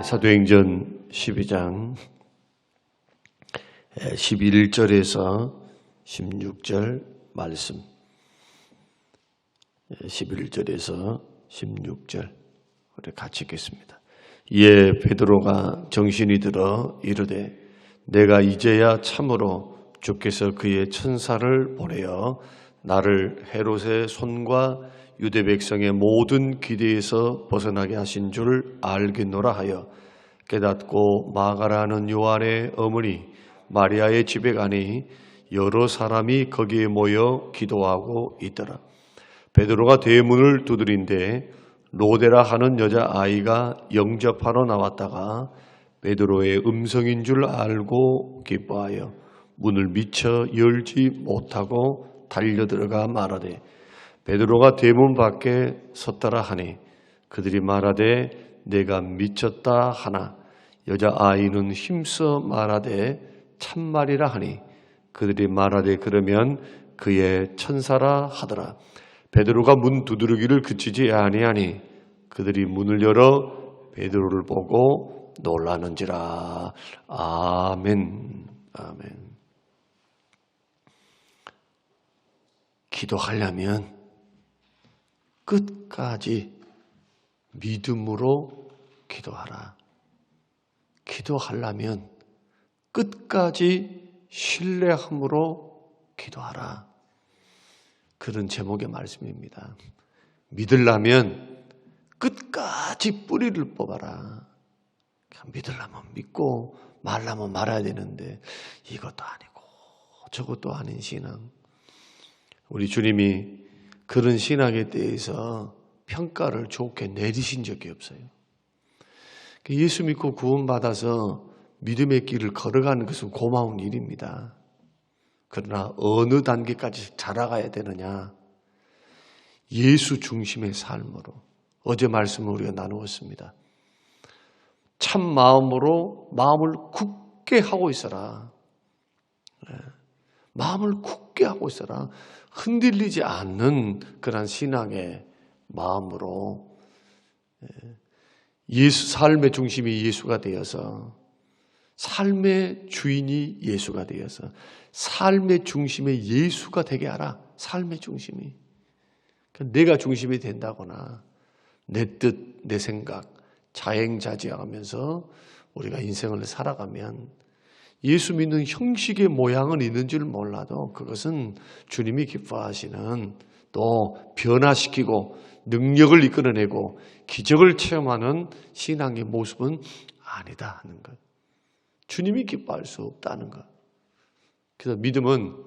사도행전 12장 11절에서 16절 말씀, 11절에서 16절 우리 같이 읽겠습니다. 이에 베드로가 정신이 들어 이르되 내가 이제야 참으로 주께서 그의 천사를 보내어 나를 헤롯의 손과 유대 백성의 모든 기대에서 벗어나게 하신 줄 알겠노라 하여 깨닫고 마가라는 요한의 어머니 마리아의 집에 가니 여러 사람이 거기에 모여 기도하고 있더라. 베드로가 대문을 두드린데 로데라 하는 여자아이가 영접하러 나왔다가 베드로의 음성인 줄 알고 기뻐하여 문을 미쳐 열지 못하고 달려들어가 말하되 베드로가 대문 밖에 섰더라 하니 그들이 말하되 내가 미쳤다 하나 여자아이는 힘써 말하되 참말이라 하니 그들이 말하되 그러면 그의 천사라 하더라. 베드로가 문 두드리기를 그치지 아니하니 그들이 문을 열어 베드로를 보고 놀라는지라. 아멘. 아멘. 기도하려면 끝까지 믿음으로 기도하라. 기도하려면 끝까지 신뢰함으로 기도하라. 그런 제목의 말씀입니다. 믿으려면 끝까지 뿌리를 뽑아라. 믿으려면 믿고 말라면 말아야 되는데 이것도 아니고 저것도 아닌 신앙. 우리 주님이 그런 신앙에 대해서 평가를 좋게 내리신 적이 없어요. 예수 믿고 구원받아서 믿음의 길을 걸어가는 것은 고마운 일입니다. 그러나 어느 단계까지 자라가야 되느냐? 예수 중심의 삶으로. 어제 말씀을 우리가 나누었습니다. 참 마음으로 마음을 굳게 하고 있어라. 마음을 굳게 하고 있어라. 흔들리지 않는 그런 신앙의 마음으로 예수, 삶의 중심이 예수가 되어서 삶의 주인이 예수가 되어서 삶의 중심에 예수가 되게 하라. 삶의 중심이. 내가 중심이 된다거나 내 뜻, 내 생각, 자행자지하면서 우리가 인생을 살아가면 예수 믿는 형식의 모양은 있는 줄 몰라도 그것은 주님이 기뻐하시는 또 변화시키고 능력을 이끌어내고 기적을 체험하는 신앙의 모습은 아니다 하는 것. 주님이 기뻐할 수 없다는 것. 그래서 믿음은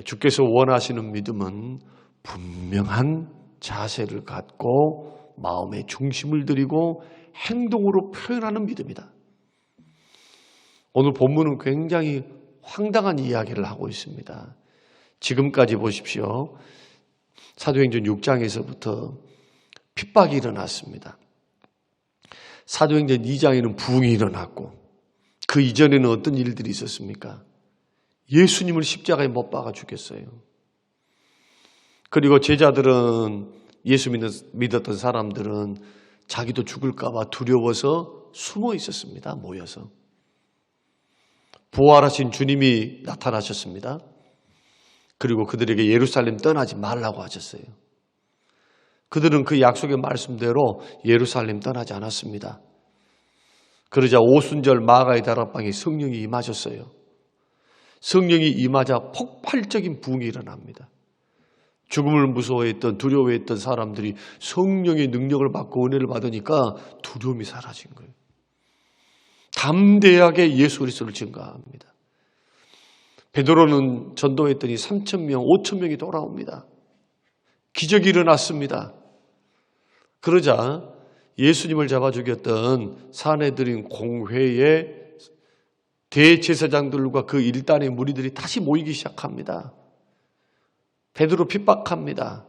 주께서 원하시는 믿음은 분명한 자세를 갖고 마음의 중심을 들이고 행동으로 표현하는 믿음이다. 오늘 본문은 굉장히 황당한 이야기를 하고 있습니다. 지금까지 보십시오. 사도행전 6장에서부터 핍박이 일어났습니다. 사도행전 2장에는 부흥이 일어났고 그 이전에는 어떤 일들이 있었습니까? 예수님을 십자가에 못 박아 죽였어요. 그리고 제자들은 예수 믿었던 사람들은 자기도 죽을까 봐 두려워서 숨어 있었습니다. 모여서. 부활하신 주님이 나타나셨습니다. 그리고 그들에게 예루살렘 떠나지 말라고 하셨어요. 그들은 그 약속의 말씀대로 예루살렘 떠나지 않았습니다. 그러자 오순절 마가의 다락방에 성령이 임하셨어요. 성령이 임하자 폭발적인 부흥이 일어납니다. 죽음을 무서워했던 두려워했던 사람들이 성령의 능력을 받고 은혜를 받으니까 두려움이 사라진 거예요. 담대하게 예수 그리스도를 증거합니다. 베드로는 전도했더니 3,000명, 5,000명이 돌아옵니다. 기적이 일어났습니다. 그러자 예수님을 잡아 죽였던 사내들인 공회의 대제사장들과 그 일단의 무리들이 다시 모이기 시작합니다. 베드로 핍박합니다.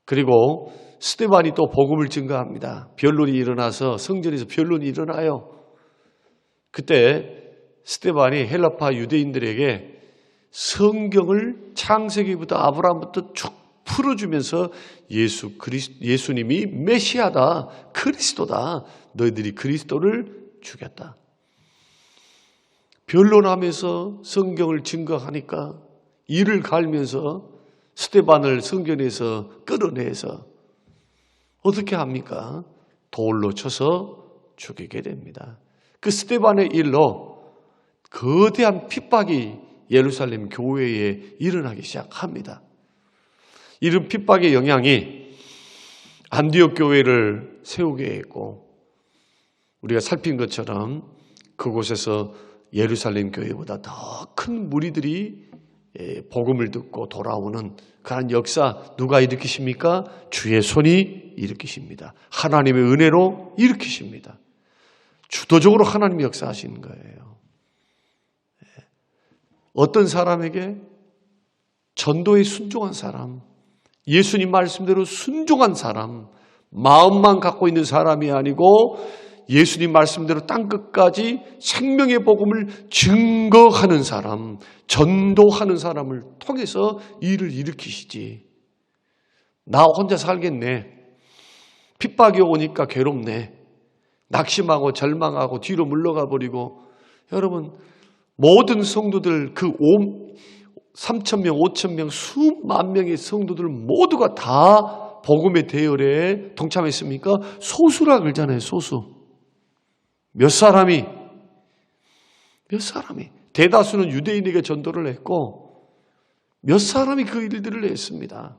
그리고 스데반이 또 복음을 증거합니다. 변론이 일어나서 성전에서 변론이 일어나요. 그때 스데반이 헬라파 유대인들에게 성경을 창세기부터 아브라함부터 쭉 풀어주면서 예수님이 메시아다, 그리스도다, 너희들이 그리스도를 죽였다. 변론하면서 성경을 증거하니까 이를 갈면서 스데반을 성전에서 끌어내서 어떻게 합니까? 돌로 쳐서 죽이게 됩니다. 그 스데반의 일로 거대한 핍박이 예루살렘 교회에 일어나기 시작합니다. 이런 핍박의 영향이 안디옥 교회를 세우게 했고, 우리가 살핀 것처럼 그곳에서 예루살렘 교회보다 더 큰 무리들이 복음을 듣고 돌아오는 그런 역사 누가 일으키십니까? 주의 손이 일으키십니다. 하나님의 은혜로 일으키십니다. 주도적으로 하나님이 역사하시는 거예요. 어떤 사람에게? 전도에 순종한 사람, 예수님 말씀대로 순종한 사람, 마음만 갖고 있는 사람이 아니고 예수님 말씀대로 땅끝까지 생명의 복음을 증거하는 사람, 전도하는 사람을 통해서 일을 일으키시지. 나 혼자 살겠네. 핍박이 오니까 괴롭네. 낙심하고 절망하고 뒤로 물러가 버리고. 여러분, 모든 성도들 그 3,000명, 5,000명, 수만 명의 성도들 모두가 다 복음의 대열에 동참했습니까? 소수라 그러잖아요. 소수. 몇 사람이 대다수는 유대인에게 전도를 했고 몇 사람이 그 일들을 했습니다.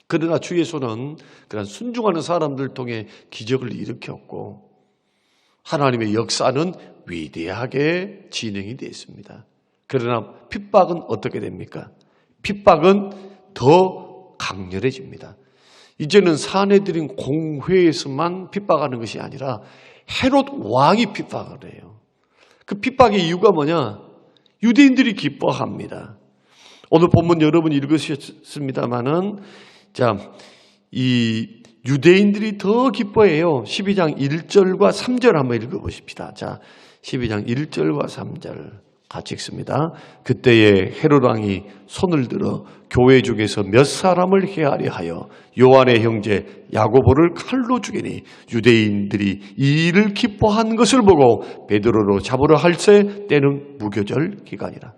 그러나 주 예수는 그런 순종하는 사람들을 통해 기적을 일으켰고 하나님의 역사는 위대하게 진행이 되었습니다. 그러나 핍박은 어떻게 됩니까? 핍박은 더 강렬해집니다. 이제는 사내들인 공회에서만 핍박하는 것이 아니라 헤롯 왕이 핍박을 해요. 그 핍박의 이유가 뭐냐? 유대인들이 기뻐합니다. 오늘 본문 여러분 읽으셨습니다마는 이 유대인들이 더 기뻐해요. 12장 1절과 3절 한번 읽어보십시다. 12장 1절과 3절 같이 읽습니다. 그때에 헤롯 왕이 손을 들어 교회 중에서 몇 사람을 해하려 하여 요한의 형제 야고보를 칼로 죽이니 유대인들이 이 일을 기뻐한 것을 보고 베드로로 잡으러 할새 때는 무교절 기간이라.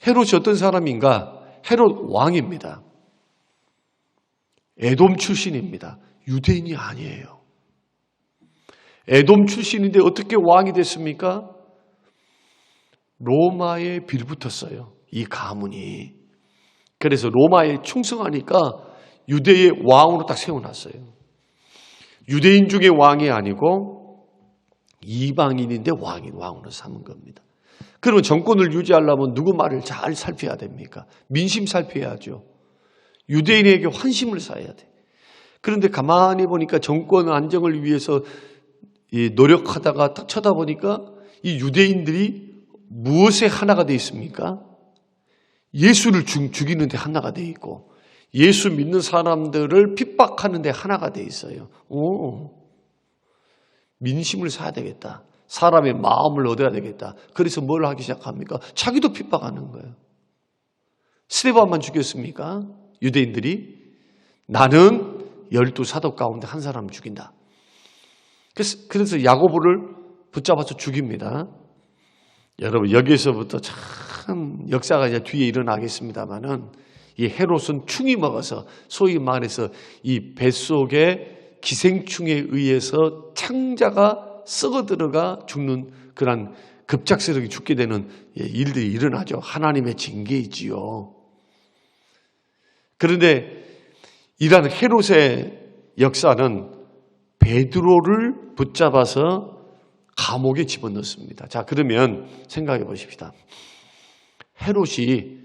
헤롯이 어떤 사람인가? 헤롯 왕입니다. 에돔 출신입니다. 유대인이 아니에요. 에돔 출신인데 어떻게 왕이 됐습니까? 로마에 빌붙었어요. 이 가문이. 그래서 로마에 충성하니까 유대의 왕으로 딱 세워놨어요. 유대인 중에 왕이 아니고 이방인인데 왕으로 삼은 겁니다. 그러면 정권을 유지하려면 누구 말을 잘 살펴야 됩니까? 민심 살펴야죠. 유대인에게 환심을 쌓아야 돼. 그런데 가만히 보니까 정권 안정을 위해서 노력하다가 딱 쳐다보니까 이 유대인들이 무엇에 하나가 되어 있습니까? 예수를 죽이는 데 하나가 되어 있고 예수 믿는 사람들을 핍박하는 데 하나가 되어 있어요. 민심을 사야 되겠다. 사람의 마음을 얻어야 되겠다. 그래서 뭘 하기 시작합니까? 자기도 핍박하는 거예요. 스데반만 죽였습니까? 유대인들이 나는 12사도 가운데 한 사람 죽인다. 그래서 야고보를 붙잡아서 죽입니다. 여러분 여기서부터 참 역사가 이제 뒤에 일어나겠습니다만은 이 헤롯은 충이 먹어서 소위 말해서 이 뱃속에 기생충에 의해서 창자가 썩어 들어가 죽는 그런 급작스럽게 죽게 되는 일들이 일어나죠. 하나님의 징계이지요. 그런데 이러한 헤롯의 역사는 베드로를 붙잡아서 감옥에 집어넣습니다. 그러면 생각해 보십시다. 헤롯이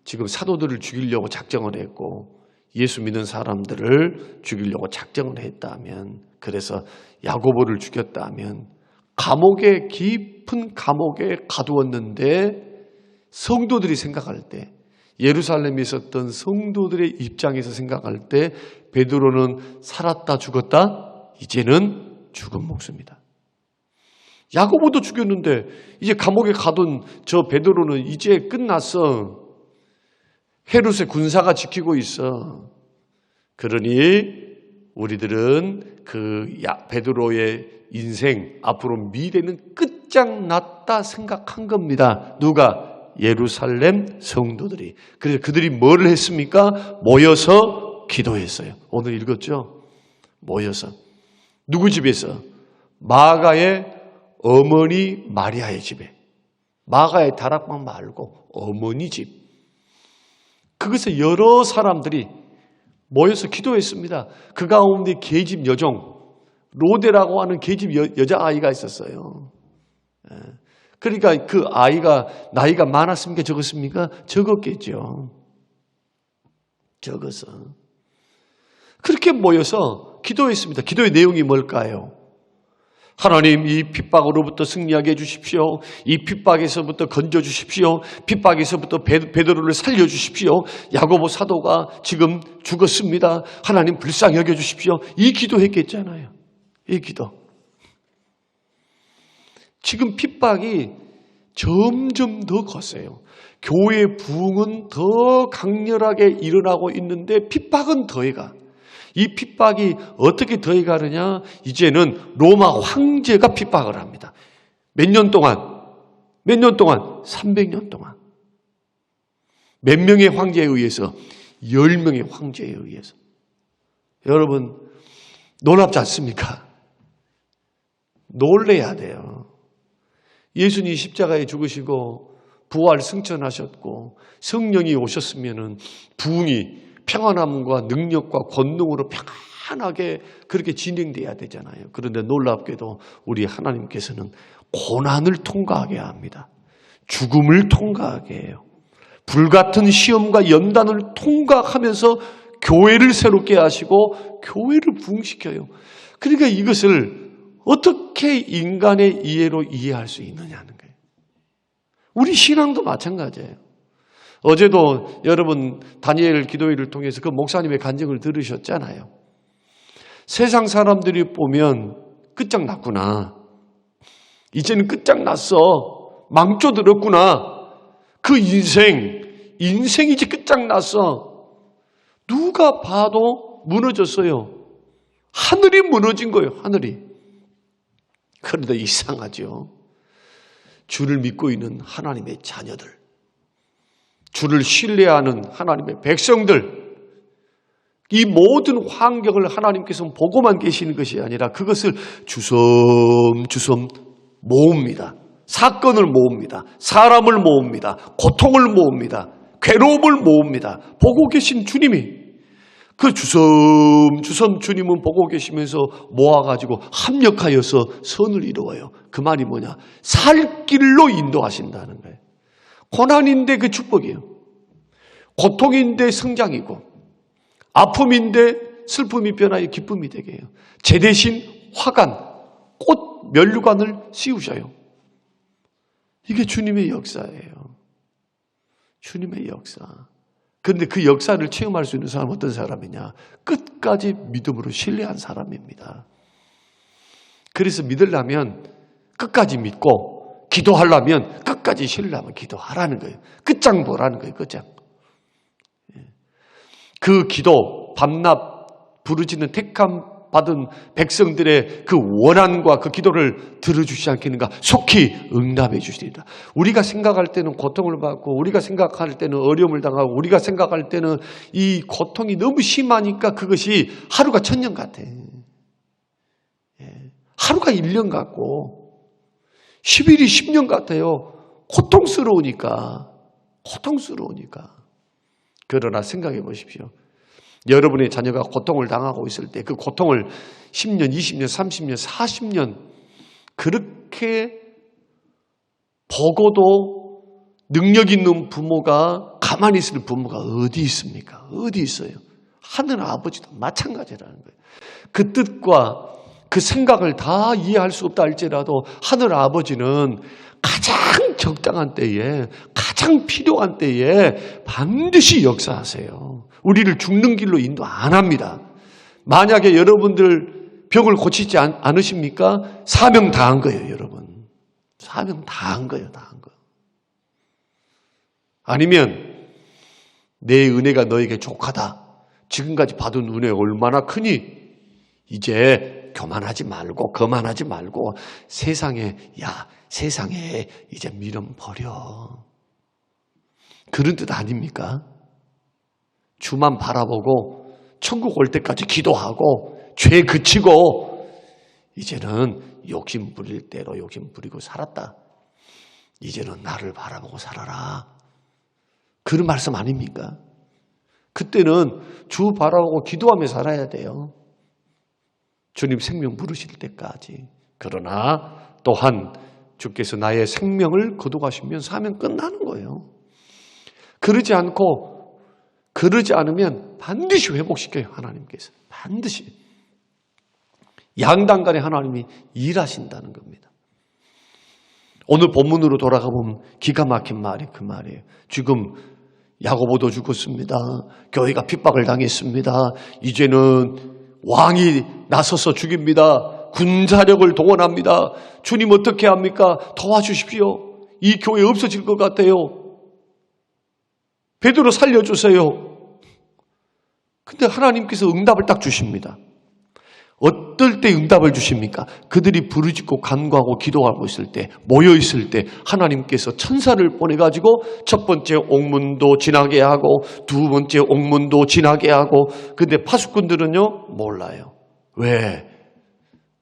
지금 사도들을 죽이려고 작정을 했고 예수 믿는 사람들을 죽이려고 작정을 했다면, 그래서 야고보를 죽였다면 감옥에, 깊은 감옥에 가두었는데 성도들이 생각할 때, 예루살렘에 있었던 성도들의 입장에서 생각할 때 베드로는 살았다 죽었다? 이제는 죽은 목숨이다. 야고보도 죽였는데 이제 감옥에 가둔 저 베드로는 이제 끝났어. 헤롯의 군사가 지키고 있어. 그러니 우리들은 그 베드로의 인생, 앞으로 미래는 끝장났다 생각한 겁니다. 누가? 예루살렘 성도들이. 그래서 그들이 뭘 했습니까? 모여서 기도했어요. 오늘 읽었죠? 모여서. 누구 집에서? 마가의 어머니 마리아의 집에. 마가의 다락방 말고 어머니 집. 그것에 여러 사람들이 모여서 기도했습니다. 그 가운데 계집 여종 로데라고 하는 계집 여자아이가 있었어요. 그러니까 그 아이가 나이가 많았습니까? 적었습니까? 적었겠죠. 적어서. 그렇게 모여서 기도했습니다. 기도의 내용이 뭘까요? 하나님, 이 핍박으로부터 승리하게 해주십시오. 이 핍박에서부터 건져주십시오. 핍박에서부터 베드로를 살려주십시오. 야고보 사도가 지금 죽었습니다. 하나님 불쌍히 여겨주십시오. 이 기도했겠잖아요. 이 기도. 지금 핍박이 점점 더 거세요. 교회의 부흥은 더 강렬하게 일어나고 있는데 핍박은 더해가. 이 핍박이 어떻게 더해가느냐? 이제는 로마 황제가 핍박을 합니다. 몇 년 동안? 300년 동안. 몇 명의 황제에 의해서? 10명의 황제에 의해서. 여러분, 놀랍지 않습니까? 놀래야 돼요. 예수님이 십자가에 죽으시고 부활 승천하셨고 성령이 오셨으면은 부흥이 평안함과 능력과 권능으로 평안하게 그렇게 진행돼야 되잖아요. 그런데 놀랍게도 우리 하나님께서는 고난을 통과하게 합니다. 죽음을 통과하게 해요. 불같은 시험과 연단을 통과하면서 교회를 새롭게 하시고 교회를 부흥시켜요. 그러니까 이것을 어떻게 인간의 이해로 이해할 수 있느냐는 거예요. 우리 신앙도 마찬가지예요. 어제도 여러분 다니엘 기도회를 통해서 그 목사님의 간증을 들으셨잖아요. 세상 사람들이 보면 끝장났구나. 이제는 끝장났어. 망쳐들었구나. 그 인생이 이제 끝장났어. 누가 봐도 무너졌어요. 하늘이 무너진 거예요. 하늘이. 그런데 이상하죠. 주를 믿고 있는 하나님의 자녀들, 주를 신뢰하는 하나님의 백성들, 이 모든 환경을 하나님께서 보고만 계시는 것이 아니라 그것을 주섬주섬 모읍니다. 사건을 모읍니다. 사람을 모읍니다. 고통을 모읍니다. 괴로움을 모읍니다. 보고 계신 주님이 그 주섬주섬 주님은 보고 계시면서 모아가지고 합력하여서 선을 이루어요. 그 말이 뭐냐? 살 길로 인도하신다는 거예요. 고난인데 그 축복이에요. 고통인데 성장이고 아픔인데 슬픔이 변하여 기쁨이 되게 해요. 제 대신 화관, 꽃 면류관을 씌우셔요. 이게 주님의 역사예요. 주님의 역사. 그런데 그 역사를 체험할 수 있는 사람은 어떤 사람이냐? 끝까지 믿음으로 신뢰한 사람입니다. 그래서 믿으려면 끝까지 믿고 기도하려면 끝까지 신뢰하면 기도하라는 거예요. 끝장 보라는 거예요. 끝장. 그 기도, 밤낮 부르짖는 택함 받은 백성들의 그 원한과 그 기도를 들어주시지 않겠는가? 속히 응답해 주시리라. 우리가 생각할 때는 고통을 받고 우리가 생각할 때는 어려움을 당하고 우리가 생각할 때는 이 고통이 너무 심하니까 그것이 하루가 1000년 같아. 하루가 1년 같고 10일이 10년 같아요. 고통스러우니까. 그러나 생각해 보십시오. 여러분의 자녀가 고통을 당하고 있을 때 그 고통을 10년, 20년, 30년, 40년 그렇게 보고도 능력 있는 부모가 가만히 있을 부모가 어디 있습니까? 어디 있어요? 하늘 아버지도 마찬가지라는 거예요. 그 뜻과 그 생각을 다 이해할 수 없다 할지라도 하늘 아버지는 가장 적당한 때에 가장 필요한 때에 반드시 역사하세요. 우리를 죽는 길로 인도 안 합니다. 만약에 여러분들 병을 고치지 않으십니까? 사명 다한 거예요, 여러분. 사명 다한 거예요, 다한 거. 아니면 내 은혜가 너에게 족하다. 지금까지 받은 은혜 얼마나 크니? 이제 교만하지 말고 거만하지 말고 세상에 이제 미련 버려. 그런 뜻 아닙니까? 주만 바라보고 천국 올 때까지 기도하고 죄 그치고 이제는 욕심 부릴 대로 욕심 부리고 살았다. 이제는 나를 바라보고 살아라. 그런 말씀 아닙니까? 그때는 주 바라보고 기도하며 살아야 돼요. 주님 생명 부르실 때까지. 그러나 또한 주께서 나의 생명을 거둬가시면 사명 끝나는 거예요. 그러지 않으면 반드시 회복시켜요. 하나님께서. 반드시. 양단간에 하나님이 일하신다는 겁니다. 오늘 본문으로 돌아가 보면 기가 막힌 말이 그 말이에요. 지금 야고보도 죽었습니다. 교회가 핍박을 당했습니다. 이제는 왕이 나서서 죽입니다. 군사력을 동원합니다. 주님 어떻게 합니까? 도와주십시오. 이 교회 없어질 것 같아요. 베드로 살려주세요. 근데 하나님께서 응답을 딱 주십니다. 어떨 때 응답을 주십니까? 그들이 부르짖고 간구하고 기도하고 있을 때, 모여있을 때 하나님께서 천사를 보내가지고 첫 번째 옥문도 지나게 하고 두 번째 옥문도 지나게 하고. 근데 파수꾼들은요 몰라요. 왜?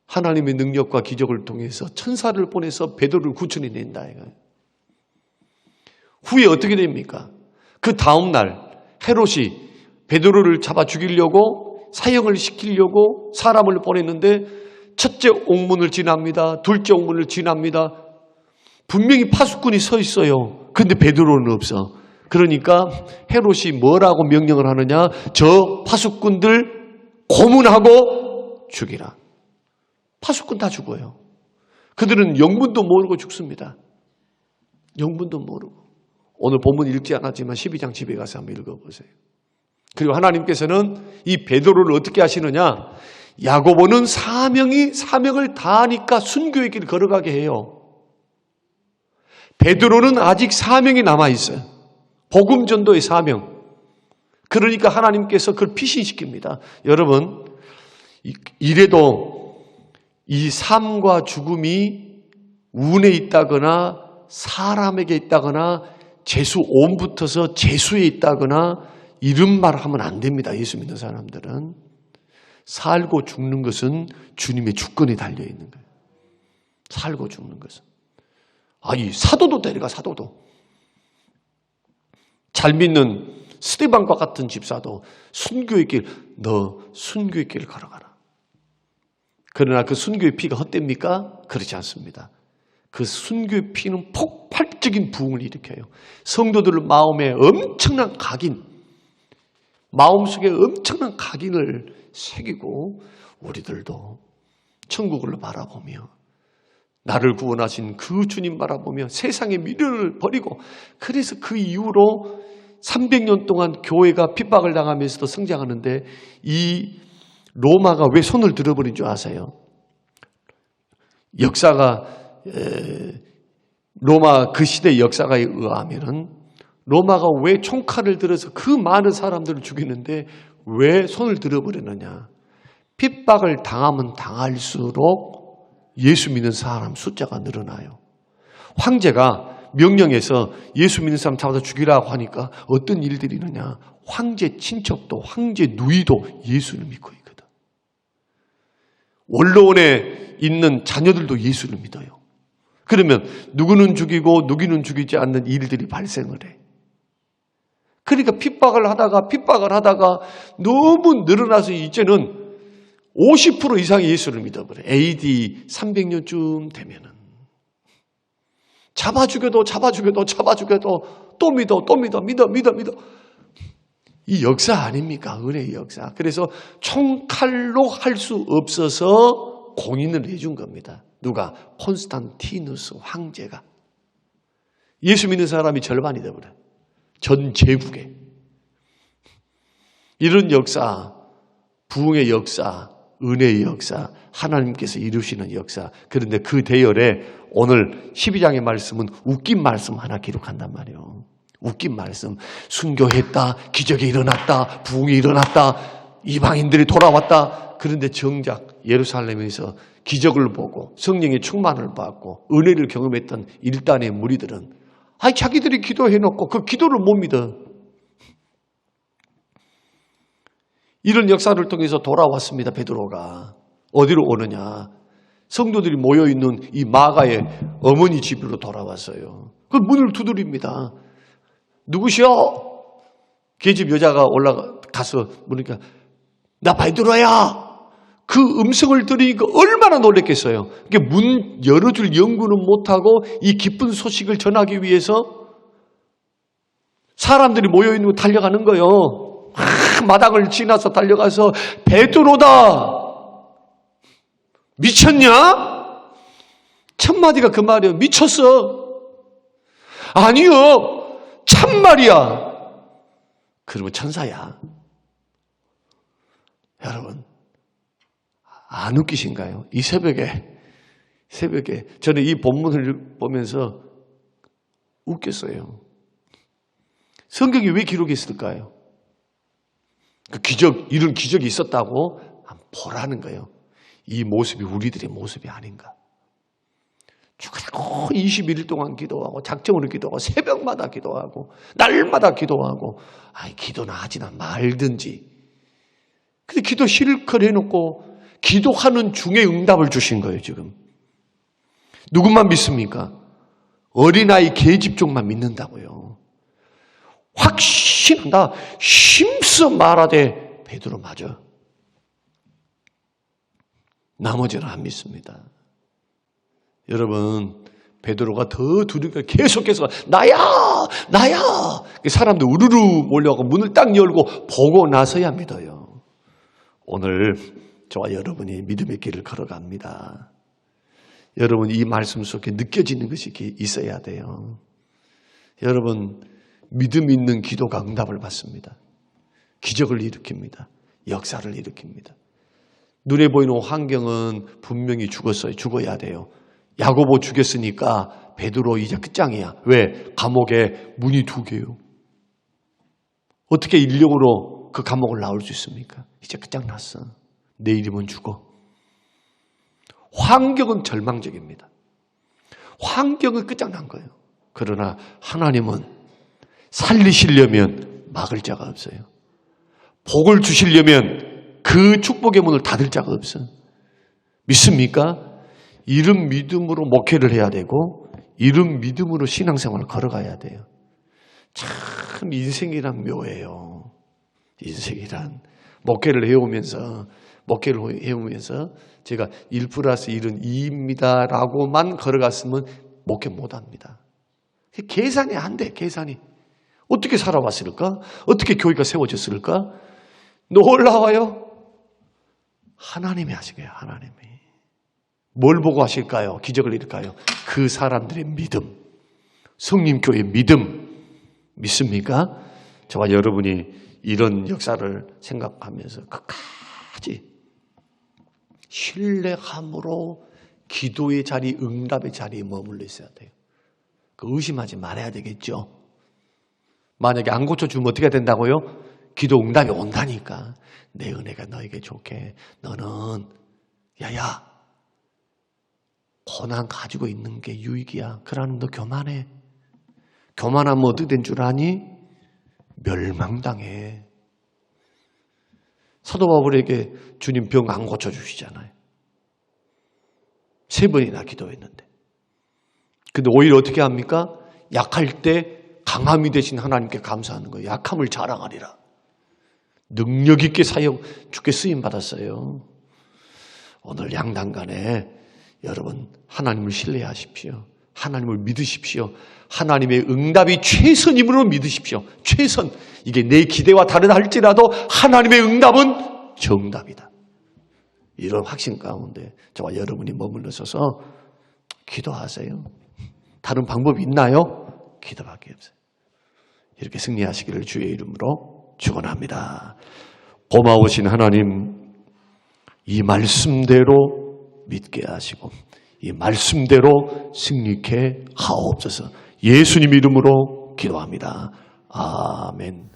하나님의 능력과 기적을 통해서 천사를 보내서 베드로를 구출해낸다 이거예요. 후에 어떻게 됩니까? 그 다음 날 헤롯이 베드로를 잡아 죽이려고 사형을 시키려고 사람을 보냈는데 첫째 옥문을 지납니다. 둘째 옥문을 지납니다. 분명히 파수꾼이 서 있어요. 근데 베드로는 없어. 그러니까 헤롯이 뭐라고 명령을 하느냐? 저 파수꾼들 고문하고 죽이라. 파수꾼 다 죽어요. 그들은 영문도 모르고 죽습니다. 영문도 모르고. 오늘 본문 읽지 않았지만 12장 집에 가서 한번 읽어보세요. 그리고 하나님께서는 이 베드로를 어떻게 하시느냐? 야고보는 사명을 다하니까 순교의 길을 걸어가게 해요. 베드로는 아직 사명이 남아있어요. 복음 전도의 사명. 그러니까 하나님께서 그걸 피신시킵니다. 여러분, 이래도 이 삶과 죽음이 운에 있다거나 사람에게 있다거나 재수 온 붙어서 재수에 있다거나 이런 말 하면 안 됩니다. 예수 믿는 사람들은. 살고 죽는 것은 주님의 주권에 달려있는 거예요. 살고 죽는 것은. 이 사도도 데려가, 사도도. 잘 믿는 스데반과 같은 집사도 순교의 길, 너 순교의 길을 걸어가라. 그러나 그 순교의 피가 헛됩니까? 그렇지 않습니다. 그 순교의 피는 폭발적인 부흥을 일으켜요. 성도들 마음에 엄청난 각인, 마음속에 엄청난 각인을 새기고 우리들도 천국을 바라보며 나를 구원하신 그 주님 바라보며 세상의 미련을 버리고, 그래서 그 이후로 300년 동안 교회가 핍박을 당하면서도 성장하는데 이 로마가 왜 손을 들어버린 줄 아세요? 역사가 로마 그 시대 역사가에 의하면은 로마가 왜 총칼을 들어서 그 많은 사람들을 죽이는데 왜 손을 들어버리느냐? 핍박을 당하면 당할수록 예수 믿는 사람 숫자가 늘어나요. 황제가 명령해서 예수 믿는 사람 잡아서 죽이라고 하니까 어떤 일들이 있느냐? 황제 친척도 황제 누이도 예수를 믿고 있거든. 원로원에 있는 자녀들도 예수를 믿어요. 그러면 누구는 죽이고 누구는 죽이지 않는 일들이 발생을 해. 그러니까 핍박을 하다가 너무 늘어나서 이제는 50% 이상이 예수를 믿어버려. AD 300년쯤 되면은. 잡아 죽여도 또 믿어. 이 역사 아닙니까? 은혜의 역사. 그래서 총칼로 할 수 없어서 공인을 해준 겁니다. 누가? 콘스탄티누스 황제가. 예수 믿는 사람이 절반이 되어버려요. 전 제국에. 이런 역사, 부흥의 역사, 은혜의 역사, 하나님께서 이루시는 역사. 그런데 그 대열에 오늘 12장의 말씀은 웃긴 말씀 하나 기록한단 말이에요. 웃긴 말씀. 순교했다. 기적이 일어났다. 부흥이 일어났다. 이방인들이 돌아왔다. 그런데 정작 예루살렘에서 기적을 보고 성령의 충만을 받고 은혜를 경험했던 일단의 무리들은 자기들이 기도해놓고 그 기도를 못 믿어. 이런 역사를 통해서 돌아왔습니다. 베드로가. 어디로 오느냐. 성도들이 모여있는 이 마가의 어머니 집으로 돌아왔어요. 그 문을 두드립니다. 누구시오? 계집 여자가 올라가서 물으니까 나 베드로야. 그 음성을 들으니까 얼마나 놀랬겠어요. 문 열어줄 연구는 못하고 이 기쁜 소식을 전하기 위해서 사람들이 모여있는 거 달려가는 거예요. 마당을 지나서 달려가서 베드로다. 미쳤냐? 첫마디가 그 말이에요. 미쳤어. 아니요. 참말이야. 그러면 천사야. 여러분, 안 웃기신가요? 이 새벽에 저는 이 본문을 보면서 웃겼어요. 성경이 왜 기록했을까요? 그 이런 기적이 있었다고 보라는 거예요. 이 모습이 우리들의 모습이 아닌가. 죽고 21일 동안 기도하고 작정으로 기도하고 새벽마다 기도하고 날마다 기도하고 기도나 하지나 말든지. 근데 기도 실컷 해놓고 기도하는 중에 응답을 주신 거예요. 지금 누구만 믿습니까? 어린아이 계집종만 믿는다고요. 확신한다. 힘써 말하되 베드로 맞아. 나머지는 안 믿습니다. 여러분, 베드로가 더 두려워 계속해서 나야. 사람들 우르르 몰려가고 문을 딱 열고 보고 나서야 믿어요. 오늘 저와 여러분이 믿음의 길을 걸어갑니다. 여러분, 이 말씀 속에 느껴지는 것이 있어야 돼요. 여러분, 믿음 있는 기도가 응답을 받습니다. 기적을 일으킵니다. 역사를 일으킵니다. 눈에 보이는 환경은 분명히 죽어야 돼요. 야고보 죽였으니까 베드로 이제 끝장이야. 왜? 감옥에 문이 2개요. 어떻게 인력으로 그 감옥을 나올 수 있습니까? 이제 끝장났어. 내일이면 죽어. 환경은 절망적입니다. 환경은 끝장난 거예요. 그러나 하나님은 살리시려면 막을 자가 없어요. 복을 주시려면 그 축복의 문을 닫을 자가 없어요. 믿습니까? 이런 믿음으로 목회를 해야 되고 이런 믿음으로 신앙생활을 걸어가야 돼요. 참 인생이란 묘해요. 인생이란 목회를 해오면서 제가 1+1은 2입니다 라고만 걸어갔으면 목회 못합니다. 계산이 안 돼. 계산이. 어떻게 살아왔을까? 어떻게 교회가 세워졌을까? 놀라워요. 하나님이 하신 거예요. 하나님이. 뭘 보고 하실까요? 기적을 일으킬까요? 그 사람들의 믿음. 성림교회의 믿음. 믿습니까? 저와 여러분이 이런 역사를 생각하면서 끝까지 신뢰함으로 기도의 자리, 응답의 자리에 머물러 있어야 돼요. 의심하지 말아야 되겠죠. 만약에 안 고쳐주면 어떻게 된다고요? 기도 응답이 온다니까. 내 은혜가 너에게 좋게. 너는 야야 고난 가지고 있는 게 유익이야. 그러나 너 교만해. 교만하면 어떻게 된 줄 아니? 멸망당해. 사도 바울에게 주님 병 안 고쳐주시잖아요. 3번이나 기도했는데. 근데 오히려 어떻게 합니까? 약할 때 강함이 되신 하나님께 감사하는 거예요. 약함을 자랑하리라. 능력 있게 주께 쓰임 받았어요. 오늘 양단간에 여러분 하나님을 신뢰하십시오. 하나님을 믿으십시오. 하나님의 응답이 최선임으로 믿으십시오. 최선. 이게 내 기대와 다르다 할지라도 하나님의 응답은 정답이다. 이런 확신 가운데 저와 여러분이 머물러 서서 기도하세요. 다른 방법이 있나요? 기도밖에 없어요. 이렇게 승리하시기를 주의 이름으로 축원합니다. 고마우신 하나님, 이 말씀대로 믿게 하시고 이 말씀대로 승리케 하옵소서. 예수님 이름으로 기도합니다. 아멘.